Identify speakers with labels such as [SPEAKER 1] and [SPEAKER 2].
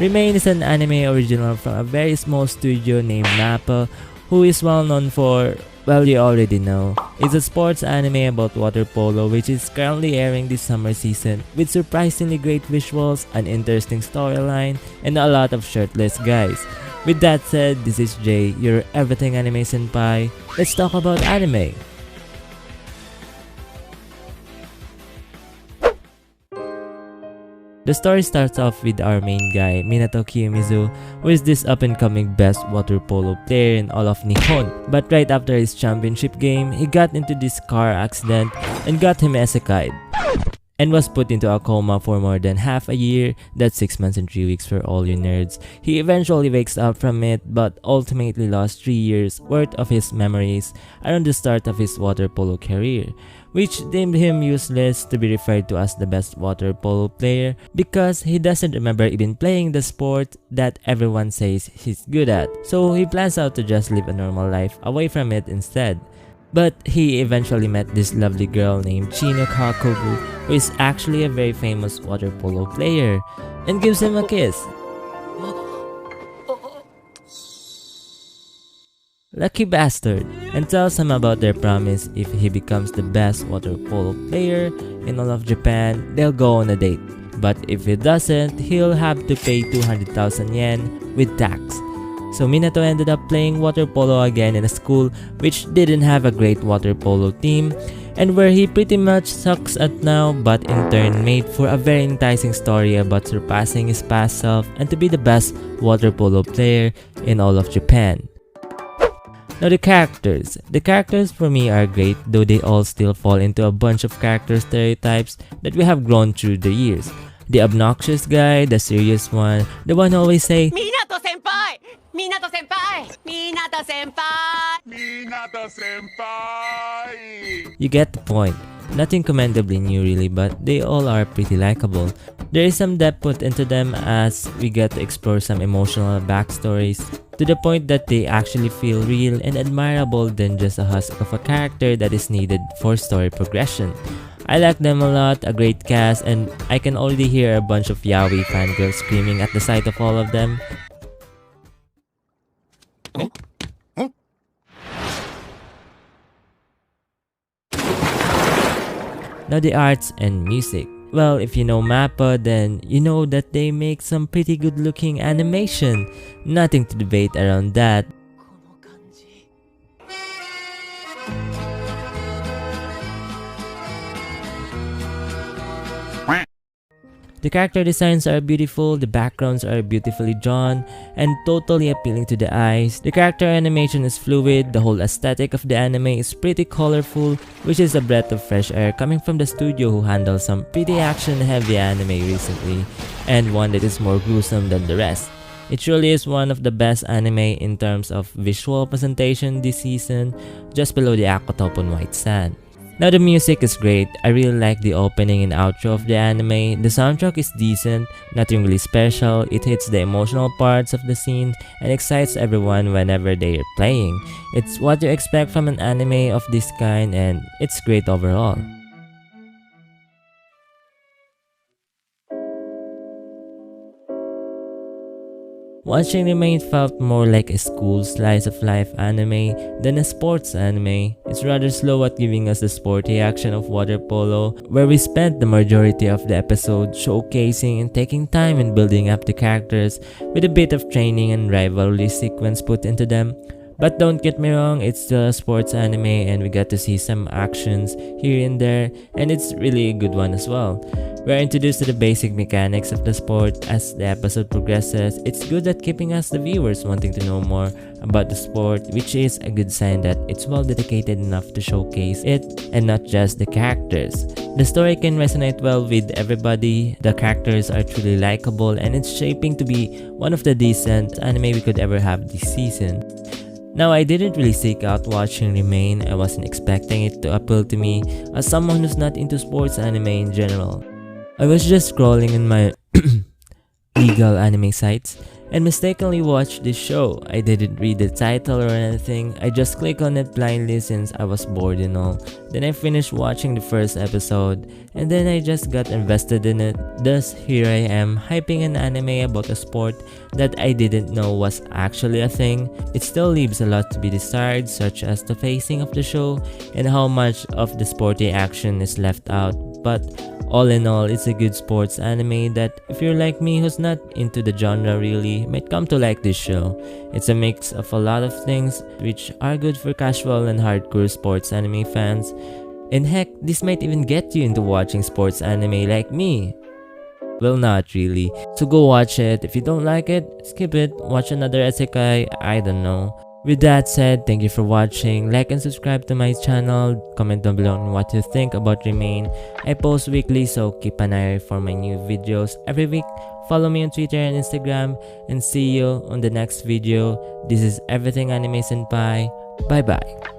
[SPEAKER 1] Remain is an anime original from a very small studio named Mappa, who is well known for, well, you already know. It's a sports anime about water polo which is currently airing this summer season with surprisingly great visuals, an interesting storyline, and a lot of shirtless guys. With that said, this is Jay, your everything anime senpai. Let's talk about anime. The story starts off with our main guy, Minato Kiyomizu, who is this up-and-coming best water polo player in all of Nihon. But right after his championship game, he got into this car accident and got him isekai, and was put into a coma for more than half a year. That's 6 months and 3 weeks for all you nerds. He eventually wakes up from it, but ultimately lost 3 years worth of his memories around the start of his water polo career, which deemed him useless to be referred to as the best water polo player because he doesn't remember even playing the sport that everyone says he's good at. So he plans out to just live a normal life away from it instead. But he eventually met this lovely girl named Chino Kakobu, who is actually a very famous water polo player, and gives him a kiss. Lucky bastard, and tells him about their promise. If he becomes the best water polo player in all of Japan, they'll go on a date. But if he doesn't, he'll have to pay 200,000 yen with tax. So Minato ended up playing water polo again in a school which didn't have a great water polo team, and where he pretty much sucks at now, but in turn made for a very enticing story about surpassing his past self and to be the best water polo player in all of Japan. Now the characters. The characters for me are great, though they all still fall into a bunch of character stereotypes that we have grown through the years. The obnoxious guy, the serious one, the one who always say, "Minato senpai! Minato senpai! Minato senpai! Minato senpai!" You get the point. Nothing commendably new really, but they all are pretty likable. There is some depth put into them as we get to explore some emotional backstories, to the point that they actually feel real and admirable than just a husk of a character that is needed for story progression. I like them a lot, a great cast, and I can already hear a bunch of yaoi fangirls screaming at the sight of all of them. Now the arts and music. Well, if you know Mappa, then you know that they make some pretty good looking animation. Nothing to debate around that. The character designs are beautiful, the backgrounds are beautifully drawn, and totally appealing to the eyes. The character animation is fluid, the whole aesthetic of the anime is pretty colorful, which is a breath of fresh air coming from the studio who handled some pretty action-heavy anime recently, and one that is more gruesome than the rest. It truly is one of the best anime in terms of visual presentation this season, just below the Akutopon White Sand. Now the music is great. I really like the opening and outro of the anime. The soundtrack is decent, nothing really special. It hits the emotional parts of the scene and excites everyone whenever they are playing. It's what you expect from an anime of this kind, and it's great overall. Watching Remain felt more like a school slice of life anime than a sports anime. It's rather slow at giving us the sporty action of water polo, where we spent the majority of the episode showcasing and taking time in building up the characters with a bit of training and rivalry sequence put into them. But don't get me wrong, it's still a sports anime and we get to see some actions here and there, and it's really a good one as well. We're introduced to the basic mechanics of the sport as the episode progresses. It's good at keeping us the viewers wanting to know more about the sport, which is a good sign that it's well dedicated enough to showcase it and not just the characters. The story can resonate well with everybody, the characters are truly likable, and it's shaping to be one of the decent anime we could ever have this season. Now, I didn't really seek out watching Remain. I wasn't expecting it to appeal to me as someone who's not into sports anime in general. I was just scrolling in my legal anime sites and mistakenly watched this show. I didn't read the title or anything, I just clicked on it blindly since I was bored and all. Then I finished watching the first episode and then I just got invested in it. Thus, here I am hyping an anime about a sport that I didn't know was actually a thing. It still leaves a lot to be desired, such as the pacing of the show and how much of the sporty action is left out. But all in all, it's a good sports anime that if you're like me who's not into the genre really, might come to like this show. It's a mix of a lot of things which are good for casual and hardcore sports anime fans. And heck, this might even get you into watching sports anime like me. Well, not really. So go watch it. If you don't like it, skip it. Watch another isekai, I don't know. With that said, thank you for watching. Like and subscribe to my channel. Comment down below on what you think about Remain. I post weekly, so keep an eye for my new videos every week. Follow me on Twitter and Instagram. And see you on the next video. This is Everything Anime Senpai. Bye bye.